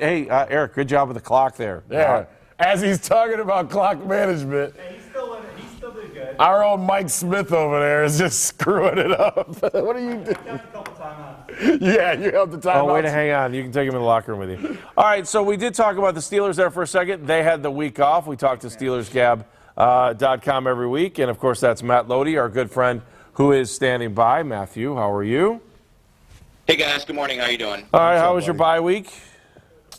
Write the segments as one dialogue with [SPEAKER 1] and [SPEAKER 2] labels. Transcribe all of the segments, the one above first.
[SPEAKER 1] Hey, Eric, good job with the clock there.
[SPEAKER 2] Yeah. As he's talking about clock management.
[SPEAKER 3] Hey, he's still doing good.
[SPEAKER 2] Our own Mike Smith over there is just screwing it up. What are you doing?
[SPEAKER 3] Got a couple timeouts.
[SPEAKER 2] Yeah, you have the timeout.
[SPEAKER 1] Oh, wait, hang on. You can take him in the locker room with you. All right, so we did talk about the Steelers there for a second. They had the week off. We talked to SteelersGab.com every week. And, of course, that's Matt Lodi, our good friend, who is standing by. Matthew, how are you?
[SPEAKER 4] Hey, guys. Good morning. How you doing?
[SPEAKER 1] All right, how was your bye week?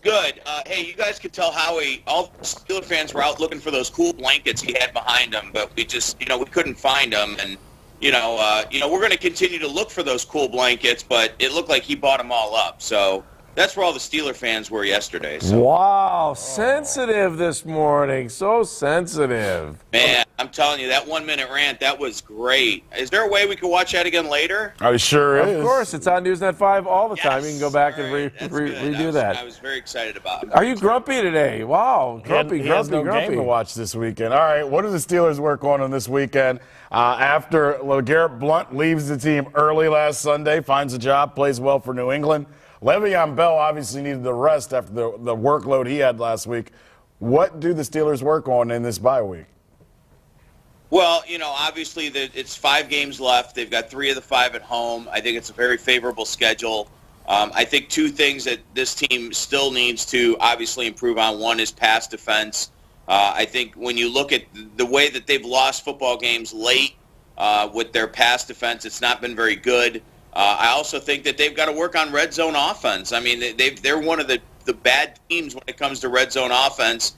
[SPEAKER 4] Good. Hey, you guys could tell Howie, all the Steelers fans were out looking for those cool blankets he had behind him, but we just, we couldn't find them. And, we're going to continue to look for those cool blankets, but it looked like he bought them all up. So that's where all the Steeler fans were yesterday. So.
[SPEAKER 1] Wow, sensitive this morning. So sensitive.
[SPEAKER 4] Man, I'm telling you, that 1-minute rant, that was great. Is there a way we could watch that again later?
[SPEAKER 2] I sure is.
[SPEAKER 1] Of course, it's on Newsnet 5 all the time.
[SPEAKER 4] Yes.
[SPEAKER 1] You can go back and
[SPEAKER 4] Right.
[SPEAKER 1] redo that.
[SPEAKER 4] I was very excited about it.
[SPEAKER 1] Are you grumpy today? Wow, grumpy.
[SPEAKER 2] He has no game to watch this weekend. All right, what do the Steelers work on this weekend? After LeGarrette Blount leaves the team early last Sunday, finds a job, plays well for New England. Le'Veon Bell obviously needed the rest after the workload he had last week. What do the Steelers work on in this bye week?
[SPEAKER 4] Well, obviously it's 5 games left. They've got 3 of the 5 at home. I think it's a very favorable schedule. I think 2 things that this team still needs to obviously improve on. One is pass defense. I think when you look at the way that they've lost football games late with their pass defense, it's not been very good. I also think that they've got to work on red zone offense. I mean, they're one of the bad teams when it comes to red zone offense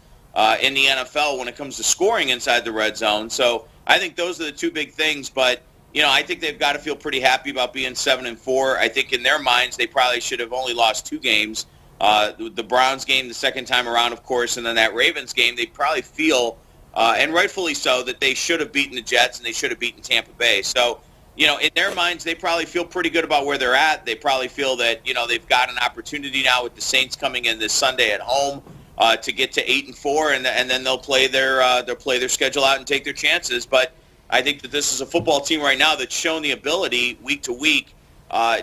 [SPEAKER 4] in the NFL when it comes to scoring inside the red zone. So I think those are the 2 big things. But, I think they've got to feel pretty happy about being 7-4. I think in their minds they probably should have only lost 2 games. The Browns game the second time around, of course, and then that Ravens game, they probably feel, and rightfully so, that they should have beaten the Jets and they should have beaten Tampa Bay. So, in their minds, they probably feel pretty good about where they're at. They probably feel that, they've got an opportunity now with the Saints coming in this Sunday at home to get to 8-4, and then they'll play their schedule out and take their chances. But I think that this is a football team right now that's shown the ability week to week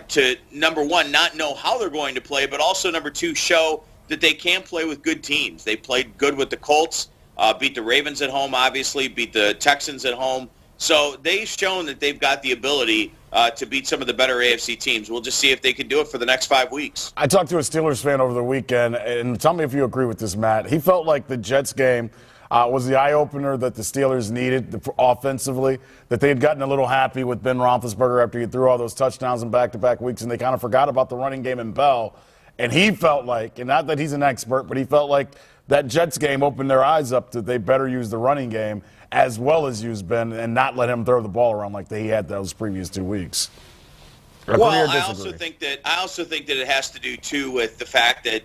[SPEAKER 4] to, number one, not know how they're going to play, but also, number 2, show that they can play with good teams. They played good with the Colts, beat the Ravens at home, obviously, beat the Texans at home. So they've shown that they've got the ability to beat some of the better AFC teams. We'll just see if they can do it for the next 5 weeks.
[SPEAKER 2] I talked to a Steelers fan over the weekend, and tell me if you agree with this, Matt. He felt like the Jets game was the eye-opener that the Steelers needed offensively, that they had gotten a little happy with Ben Roethlisberger after he threw all those touchdowns in back-to-back weeks, and they kind of forgot about the running game in Bell. And he felt like, and not that he's an expert, but he felt like that Jets game opened their eyes up that they better use the running game as well as use Ben and not let him throw the ball around like he had those previous 2 weeks.
[SPEAKER 4] Well, I also think that it has to do too with the fact that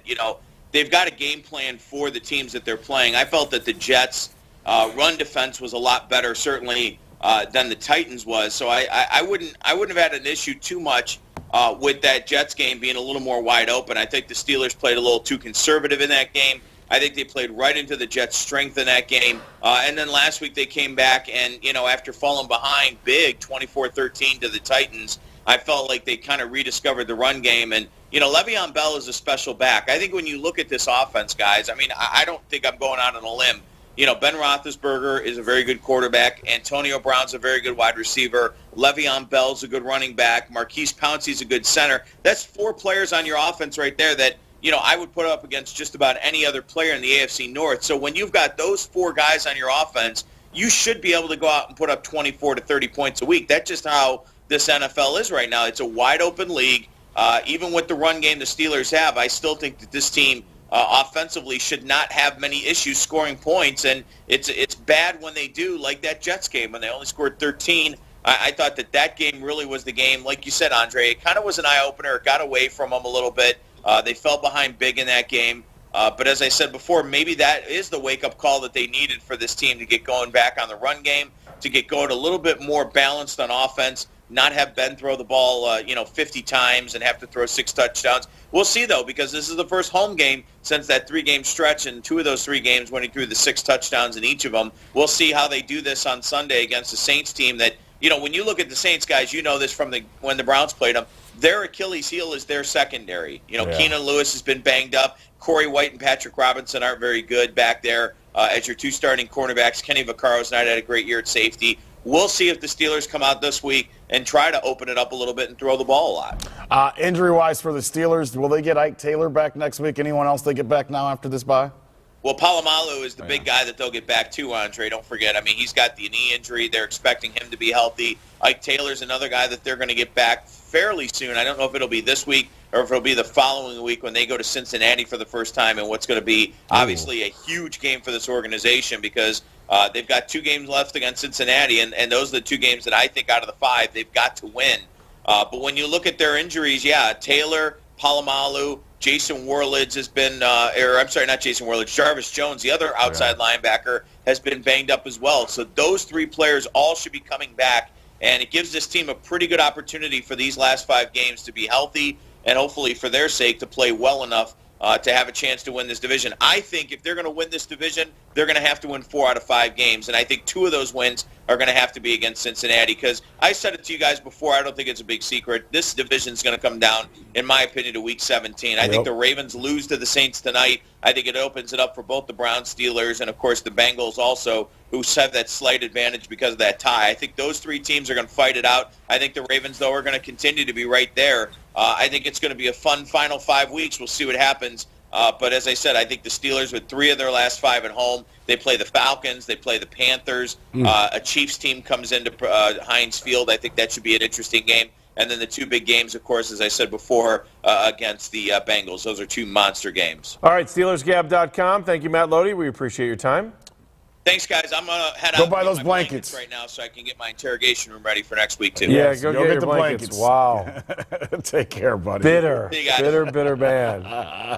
[SPEAKER 4] they've got a game plan for the teams that they're playing. I felt that the Jets' run defense was a lot better, certainly than the Titans was. So I wouldn't have had an issue too much with that Jets game being a little more wide open. I think the Steelers played a little too conservative in that game. I think they played right into the Jets' strength in that game. And then last week they came back and, after falling behind big 24-13 to the Titans, I felt like they kind of rediscovered the run game. And, Le'Veon Bell is a special back. I think when you look at this offense, guys, I don't think I'm going out on a limb. Ben Roethlisberger is a very good quarterback. Antonio Brown's a very good wide receiver. Le'Veon Bell's a good running back. Marquise Pouncey's a good center. That's 4 players on your offense right there that, I would put up against just about any other player in the AFC North. So when you've got those 4 guys on your offense, you should be able to go out and put up 24 to 30 points a week. That's just how this NFL is right now. It's a wide-open league. Even with the run game the Steelers have, I still think that this team offensively should not have many issues scoring points, and it's bad when they do, like that Jets game when they only scored 13. I thought that game really was the game. Like you said, Andre, it kind of was an eye-opener. It got away from them a little bit. They fell behind big in that game. But as I said before, maybe that is the wake-up call that they needed for this team to get going back on the run game, to get going a little bit more balanced on offense, not have Ben throw the ball, 50 times and have to throw 6 touchdowns. We'll see, though, because this is the first home game since that 3-game stretch, and 2 of those 3 games when he threw the 6 touchdowns in each of them. We'll see how they do this on Sunday against the Saints team that when you look at the Saints, guys, you know this from when the Browns played them, their Achilles heel is their secondary. Keenan Lewis has been banged up. Corey White and Patrick Robinson aren't very good back there as your two starting cornerbacks. Kenny Vaccaro's not had a great year at safety. We'll see if the Steelers come out this week and try to open it up a little bit and throw the ball a lot.
[SPEAKER 2] Injury-wise for the Steelers, will they get Ike Taylor back next week? Anyone else they get back now after this bye?
[SPEAKER 4] Well, Palomalu is the big guy that they'll get back to, Andre. Don't forget. I mean, he's got the knee injury. They're expecting him to be healthy. Ike Taylor's another guy that they're going to get back fairly soon. I don't know if it'll be this week or if it'll be the following week when they go to Cincinnati for the first time, and what's going to be obviously a huge game for this organization because they've got 2 games left against Cincinnati, and those are the 2 games that I think out of the 5 they've got to win. But when you look at their injuries, Taylor, Palomalu, Jason Warlidge has been, not Jason Warlidge, Jarvis Jones, the other outside linebacker, has been banged up as well. So those 3 players all should be coming back, and it gives this team a pretty good opportunity for these last 5 games to be healthy and hopefully for their sake to play well enough to have a chance to win this division. I think if they're going to win this division, they're going to have to win 4 out of 5 games, and I think 2 of those wins are going to have to be against Cincinnati because I said it to you guys before. I don't think it's a big secret. This division is going to come down, in my opinion, to Week 17. I think the Ravens lose to the Saints tonight. I think it opens it up for both the Browns, Steelers, and, of course, the Bengals also, who have that slight advantage because of that tie. I think those 3 teams are going to fight it out. I think the Ravens, though, are going to continue to be right there. I think it's going to be a fun final 5 weeks. We'll see what happens. But as I said, I think the Steelers, with 3 of their last 5 at home, they play the Falcons, they play the Panthers. A Chiefs team comes into Heinz Field. I think that should be an interesting game. And then the 2 big games, of course, as I said before, against the Bengals. Those are 2 monster games.
[SPEAKER 1] All right, SteelersGab.com. Thank you, Matt Lodi. We appreciate your time.
[SPEAKER 4] Thanks, guys. I'm going to head out
[SPEAKER 2] Go
[SPEAKER 4] and
[SPEAKER 2] buy
[SPEAKER 4] get
[SPEAKER 2] those
[SPEAKER 4] my
[SPEAKER 2] blankets
[SPEAKER 4] right now so I can get my interrogation room ready for next week, too.
[SPEAKER 1] Yeah,
[SPEAKER 2] Yes,
[SPEAKER 1] go
[SPEAKER 2] go
[SPEAKER 1] get
[SPEAKER 2] get
[SPEAKER 1] your
[SPEAKER 2] the
[SPEAKER 1] blankets.
[SPEAKER 2] blankets.
[SPEAKER 1] Wow.
[SPEAKER 2] Take care, buddy.
[SPEAKER 1] Bitter.
[SPEAKER 4] See you guys.
[SPEAKER 1] Bitter man.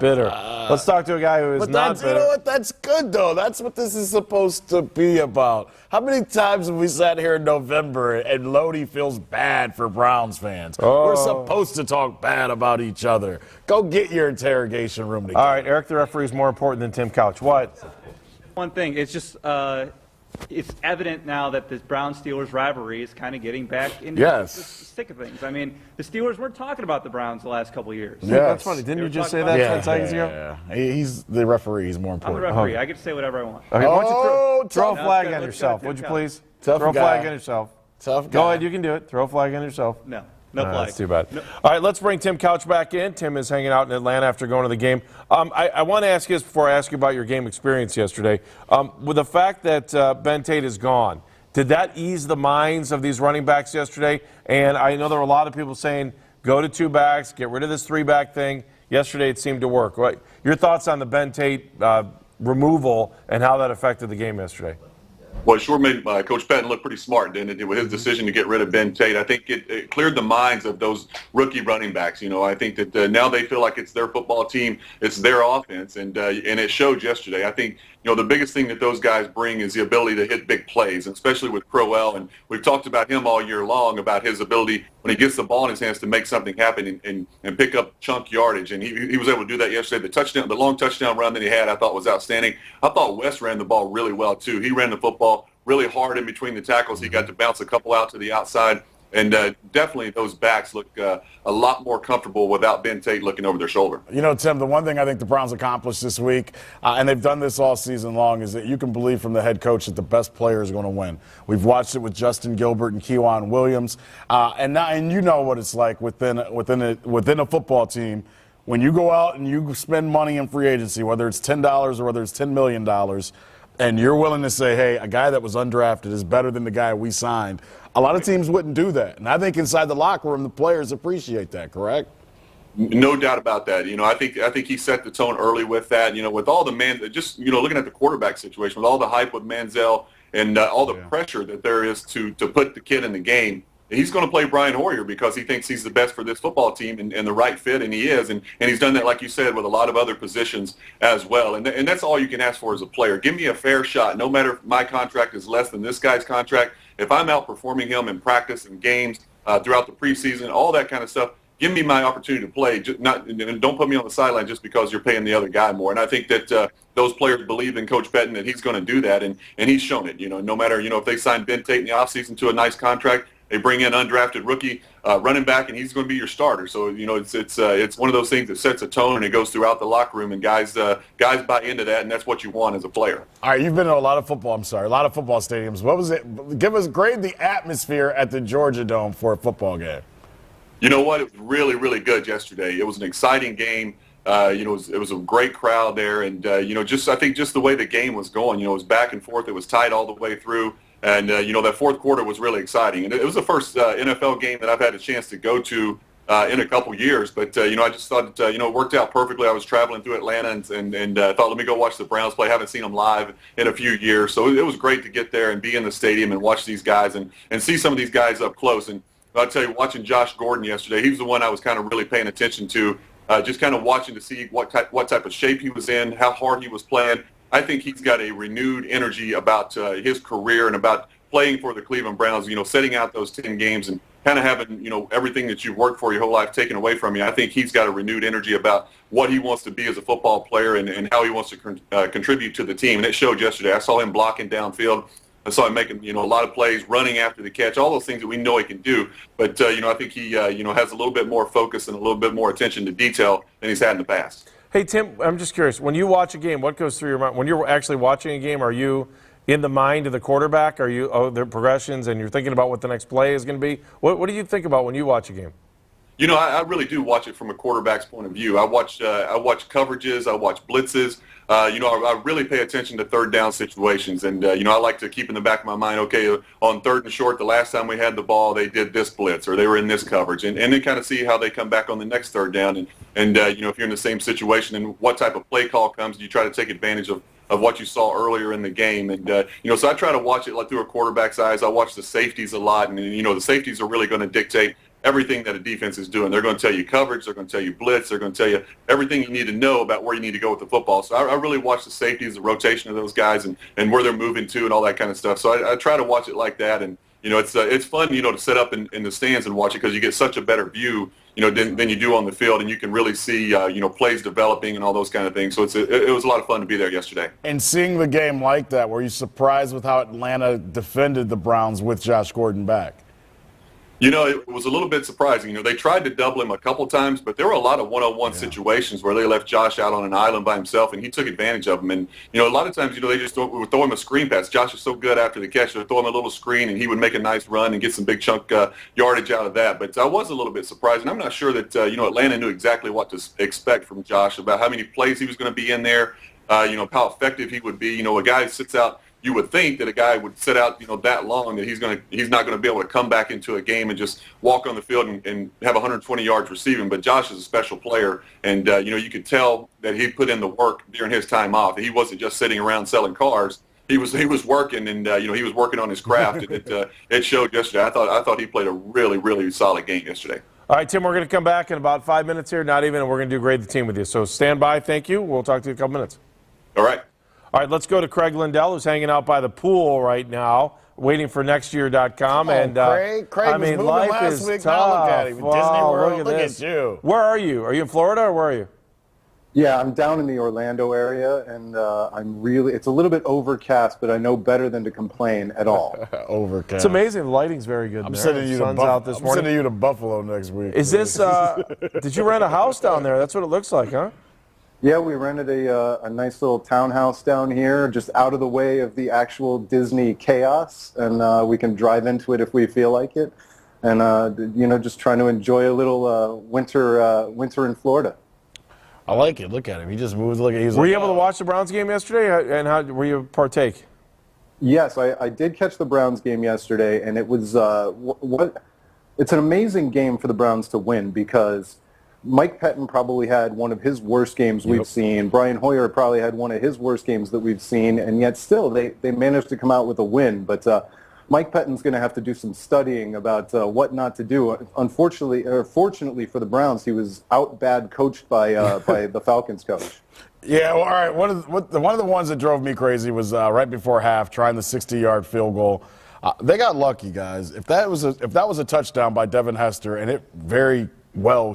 [SPEAKER 1] Bitter. Let's talk to a guy who is
[SPEAKER 2] But
[SPEAKER 1] not
[SPEAKER 2] that's,
[SPEAKER 1] bitter.
[SPEAKER 2] you know what? That's good, though. That's what this is supposed to be about. How many times have we sat here in November and Lodi feels bad for Browns fans? We're supposed to talk bad about each other. Go get your interrogation room together.
[SPEAKER 1] All right, Eric the referee is more important than Tim Couch. What?
[SPEAKER 3] One thing, it's just it's evident now that this Browns-Steelers rivalry is kind of getting back into the stick of things. I mean, the Steelers weren't talking about the Browns the last couple of years.
[SPEAKER 2] Yeah.
[SPEAKER 1] That's funny. Didn't
[SPEAKER 3] They
[SPEAKER 1] you
[SPEAKER 3] were
[SPEAKER 1] just say
[SPEAKER 3] talking
[SPEAKER 1] that
[SPEAKER 3] about
[SPEAKER 1] 10 seconds ago?
[SPEAKER 2] Yeah. He's the referee. He's more
[SPEAKER 3] I'm the
[SPEAKER 2] important.
[SPEAKER 3] referee. I get to say whatever I want.
[SPEAKER 1] Okay, why don't
[SPEAKER 2] Oh,
[SPEAKER 1] you throw a
[SPEAKER 2] tough.
[SPEAKER 1] flag
[SPEAKER 3] Let's
[SPEAKER 1] on
[SPEAKER 3] go,
[SPEAKER 1] yourself,
[SPEAKER 3] Tim
[SPEAKER 1] would you
[SPEAKER 3] Couch.
[SPEAKER 1] please?
[SPEAKER 2] Tough
[SPEAKER 1] Throw a
[SPEAKER 2] guy.
[SPEAKER 1] flag on yourself.
[SPEAKER 2] Tough guy.
[SPEAKER 1] Go ahead, you can do it. Throw a flag on yourself.
[SPEAKER 3] No flag.
[SPEAKER 1] That's too bad.
[SPEAKER 3] No.
[SPEAKER 1] All right, let's bring Tim Couch back in. Tim is hanging out in Atlanta after going to the game. I want to ask you this before I ask you about your game experience yesterday. With the fact that Ben Tate is gone, did that ease the minds of these running backs yesterday? And I know there were a lot of people saying, go to 2 backs, get rid of this 3-back thing. Yesterday it seemed to work. Right? Your thoughts on the Ben Tate removal and how that affected the game yesterday?
[SPEAKER 5] Well, it sure made Coach Patton look pretty smart, didn't it, with his decision to get rid of Ben Tate. I think it cleared the minds of those rookie running backs. I think that now they feel like it's their football team, it's their offense, and it showed yesterday. I think the biggest thing that those guys bring is the ability to hit big plays, especially with Crowell. And we've talked about him all year long about his ability when he gets the ball in his hands to make something happen and pick up chunk yardage. And he was able to do that yesterday. The long touchdown run that he had, I thought was outstanding. I thought West ran the ball really well too. He ran the football really hard in between the tackles. He got to bounce a couple out to the outside. And definitely those backs look a lot more comfortable without Ben Tate looking over their shoulder.
[SPEAKER 2] Tim, the one thing I think the Browns accomplished this week, and they've done this all season long, is that you can believe from the head coach that the best player is going to win. We've watched it with Justin Gilbert and Kejuan Williams. And you know what it's like within a football team. When you go out and you spend money in free agency, whether it's $10 or whether it's $10 million, and you're willing to say, hey, a guy that was undrafted is better than the guy we signed, a lot of teams wouldn't do that. And I think inside the locker room, the players appreciate that, correct?
[SPEAKER 5] No doubt about that. I think he set the tone early with that. With all the looking at the quarterback situation, with all the hype with Manziel and all the pressure that there is to put the kid in the game, he's going to play Brian Hoyer because he thinks he's the best for this football team and the right fit, and he is. And he's done that, like you said, with a lot of other positions as well. And that's all you can ask for as a player. Give me a fair shot. No matter if my contract is less than this guy's contract, if I'm outperforming him in practice and games throughout the preseason, all that kind of stuff, give me my opportunity to play. Don't put me on the sideline just because you're paying the other guy more. And I think that those players believe in Coach Patton that he's going to do that, and he's shown it. No matter if they sign Ben Tate in the offseason to a nice contract, they bring in undrafted rookie running back, and he's going to be your starter. So it's one of those things that sets a tone, and it goes throughout the locker room, and guys buy into that, and that's what you want as a player.
[SPEAKER 2] All right, you've been to a lot of football stadiums. What was it? Grade the atmosphere at the Georgia Dome for a football game.
[SPEAKER 5] You know what? It was really, really good yesterday. It was an exciting game. It was a great crowd there, and I think just the way the game was going, it was back and forth. It was tight all the way through, and that fourth quarter was really exciting. And it was the first NFL game that I've had a chance to go to in a couple years. But I just thought it worked out perfectly. I was traveling through Atlanta and thought, let me go watch the Browns play. I haven't seen them live in a few years, so it was great to get there and be in the stadium and watch these guys and see some of these guys up close. And I'll tell you, watching Josh Gordon yesterday, he was the one I was kind of really paying attention to. Just kind of watching to see what type of shape he was in, how hard he was playing. I think he's got a renewed energy about his career and about playing for the Cleveland Browns, setting out those 10 games and kind of having, everything that you've worked for your whole life taken away from you. I think he's got a renewed energy about what he wants to be as a football player and how he wants to contribute to the team. And it showed yesterday. I saw him blocking downfield. I saw him making, a lot of plays, running after the catch, all those things that we know he can do. But, I think he, has a little bit more focus and a little bit more attention to detail than he's had in the past.
[SPEAKER 1] Hey, Tim, I'm just curious. When you watch a game, what goes through your mind? When you're actually watching a game, are you in the mind of the quarterback? Are you, their progressions, and you're thinking about what the next play is going to be? What do you think about when you watch a game?
[SPEAKER 5] I really do watch it from a quarterback's point of view. I watch coverages. I watch blitzes. I really pay attention to third down situations. And, I like to keep in the back of my mind, okay, on third and short, the last time we had the ball, they did this blitz or they were in this coverage. And then kind of see how they come back on the next third down. And if you're in the same situation and what type of play call comes, you try to take advantage of what you saw earlier in the game. And, so I try to watch it like through a quarterback's eyes. I watch the safeties a lot. And, the safeties are really going to dictate everything that a defense is doing. They're going to tell you coverage. They're going to tell you blitz. They're going to tell you everything you need to know about where you need to go with the football. So I really watch the safeties, the rotation of those guys, and where they're moving to and all that kind of stuff. So I try to watch it like that. And, it's fun, to sit up in the stands and watch it because you get such a better view, than you do on the field. And you can really see, plays developing and all those kind of things. So it was a lot of fun to be there yesterday.
[SPEAKER 2] And seeing the game like that, were you surprised with how Atlanta defended the Browns with Josh Gordon back?
[SPEAKER 5] It was a little bit surprising. They tried to double him a couple times, but there were a lot of one-on-one situations where they left Josh out on an island by himself, and he took advantage of them. And, a lot of times, they just would throw him a screen pass. Josh is so good after the catch. They'd throw him a little screen, and he would make a nice run and get some big chunk yardage out of that. But I was a little bit surprised, and I'm not sure that, Atlanta knew exactly what to expect from Josh about how many plays he was going to be in there, how effective he would be. A guy sits out. You would think that a guy would sit out, that long that he's not going to be able to come back into a game and just walk on the field and have 120 yards receiving. But Josh is a special player, and you could tell that he put in the work during his time off. He wasn't just sitting around selling cars. He was working, and he was working on his craft. And it showed yesterday. I thought he played a really, really solid game yesterday.
[SPEAKER 1] All right, Tim, we're going to come back in about 5 minutes here, not even, and we're going to do grade the team with you. So stand by. Thank you. We'll talk to you in a couple minutes.
[SPEAKER 5] All right.
[SPEAKER 1] All right, let's go to Craig Lindell, who's hanging out by the pool right now, waiting for nextyear.com.
[SPEAKER 2] And Craig was moving
[SPEAKER 1] life
[SPEAKER 2] last
[SPEAKER 1] is
[SPEAKER 2] week.
[SPEAKER 1] tough.
[SPEAKER 2] Now look at him.
[SPEAKER 1] Wow,
[SPEAKER 2] Disney World.
[SPEAKER 1] look
[SPEAKER 2] At you.
[SPEAKER 1] Where are you? Are you in Florida or where are you?
[SPEAKER 6] Yeah, I'm down in the Orlando area, and it's a little bit overcast, but I know better than to complain at all.
[SPEAKER 2] Overcast.
[SPEAKER 1] It's amazing. The lighting's very good.
[SPEAKER 2] I'm
[SPEAKER 1] there.
[SPEAKER 2] sending you to Buffalo next week.
[SPEAKER 1] Is this? Did you rent a house down there? That's what it looks like, huh?
[SPEAKER 6] Yeah, we rented a nice little townhouse down here, just out of the way of the actual Disney chaos, and we can drive into it if we feel like it, and just trying to enjoy a little winter in Florida.
[SPEAKER 2] I like it. Look at him. He just moves. Were
[SPEAKER 1] you able to watch the Browns game yesterday, and how were you partake?
[SPEAKER 6] Yes, I did catch the Browns game yesterday, and it was it's an amazing game for the Browns to win because Mike Pettin probably had one of his worst games we've seen. Brian Hoyer probably had one of his worst games that we've seen, and yet still they managed to come out with a win. But Mike Pettin's going to have to do some studying about what not to do. Unfortunately, or fortunately for the Browns, he was bad coached by the Falcons coach.
[SPEAKER 2] Yeah, well, all right. One of the ones that drove me crazy was right before half, trying the 60-yard field goal. They got lucky, guys. If that was a touchdown by Devin Hester, and it very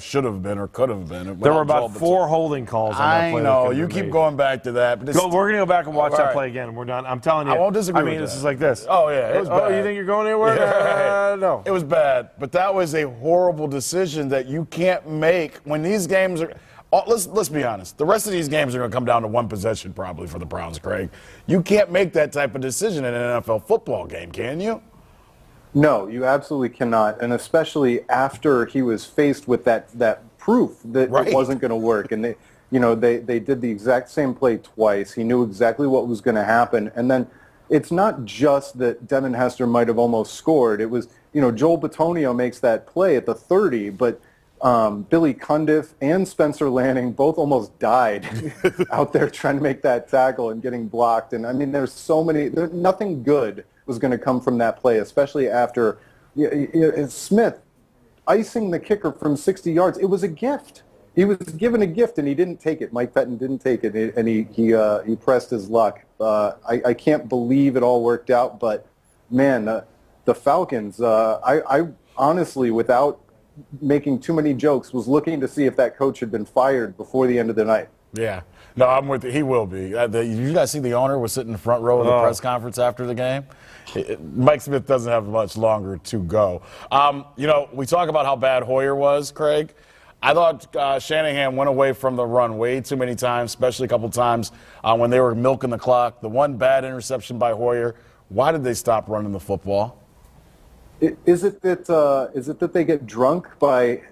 [SPEAKER 2] should have been or could have been.
[SPEAKER 1] There were about 4 holding calls on that play.
[SPEAKER 2] I know. You keep going back to that. But
[SPEAKER 1] we're going to go back and watch that play again, and we're done. I'm telling you.
[SPEAKER 2] I won't disagree
[SPEAKER 1] I mean,
[SPEAKER 2] with
[SPEAKER 1] this
[SPEAKER 2] that.
[SPEAKER 1] is like this.
[SPEAKER 2] Oh, yeah. It was bad.
[SPEAKER 1] Oh, you think you're going anywhere?
[SPEAKER 2] Yeah,
[SPEAKER 1] No.
[SPEAKER 2] It was bad. But that was a horrible decision that you can't make when these games are – let's be honest. The rest of these games are going to come down to one possession probably for the Browns, Craig. You can't make that type of decision in an NFL football game, can you?
[SPEAKER 6] No, you absolutely cannot, and especially after he was faced with that proof that it wasn't going to work, and they did the exact same play twice. He knew exactly what was going to happen, and then it's not just that Devin Hester might have almost scored. It was Joel Bitonio makes that play at the 30, but Billy Cundiff and Spencer Lanning both almost died out there trying to make that tackle and getting blocked. And I mean, there's nothing good was going to come from that play, especially after Smith icing the kicker from 60 yards. It was a gift. He was given a gift, and he didn't take it. Mike Pettin didn't take it, and he pressed his luck. I can't believe it all worked out, but, man, the Falcons, I honestly, without making too many jokes, was looking to see if that coach had been fired before the end of the night.
[SPEAKER 2] Yeah. No, I'm with you. He will be. You guys see the owner was sitting in the front row of the press conference after the game? Mike Smith doesn't have much longer to go. We talk about how bad Hoyer was, Craig. I thought Shanahan went away from the run way too many times, especially a couple times when they were milking the clock. The one bad interception by Hoyer. Why did they stop running the football?
[SPEAKER 6] Is it that they get drunk by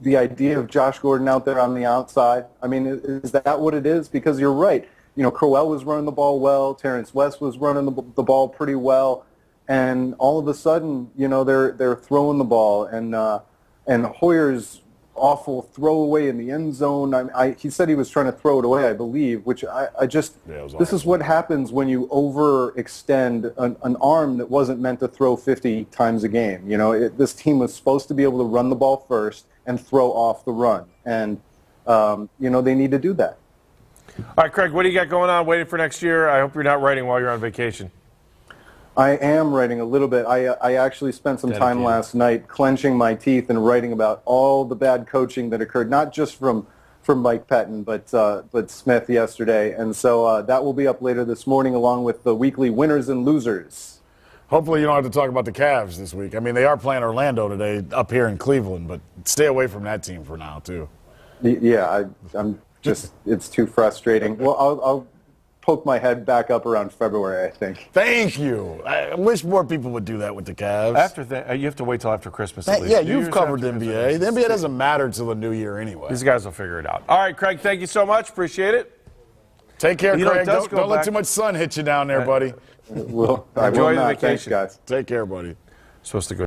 [SPEAKER 6] the idea of Josh Gordon out there on the outside? I mean, is that what it is? Because you're right. Crowell was running the ball well. Terrence West was running the ball pretty well, and all of a sudden, they're throwing the ball, and Hoyer's awful throwaway in the end zone. He said he was trying to throw it away, I believe, which this is what happens when you overextend an arm that wasn't meant to throw 50 times a game. This team was supposed to be able to run the ball first and throw off the run, and they need to do that.
[SPEAKER 1] All right, Craig, what do you got going on? Waiting for next year? I hope you're not writing while you're on vacation.
[SPEAKER 6] I am writing a little bit. I actually spent some time last night clenching my teeth and writing about all the bad coaching that occurred, not just from Mike Pettin, but Smith yesterday. And so that will be up later this morning, along with the weekly winners and losers.
[SPEAKER 2] Hopefully you don't have to talk about the Cavs this week. I mean, they are playing Orlando today up here in Cleveland, but stay away from that team for now, too.
[SPEAKER 6] Yeah, I'm just, it's too frustrating. Well, I'll poke my head back up around February, I think.
[SPEAKER 2] Thank you. I wish more people would do that with the Cavs.
[SPEAKER 1] You have to wait till after Christmas at least.
[SPEAKER 2] Yeah, you've covered the NBA. The NBA doesn't matter till the new year anyway.
[SPEAKER 1] These guys will figure it out. All right, Craig, thank you so much. Appreciate it.
[SPEAKER 2] Take care, Craig. Don't let too much sun hit you down there, buddy.
[SPEAKER 6] I will
[SPEAKER 1] Enjoy
[SPEAKER 6] not.
[SPEAKER 1] the vacation.
[SPEAKER 6] Thanks, guys.
[SPEAKER 2] Take care, buddy.
[SPEAKER 1] Supposed to go.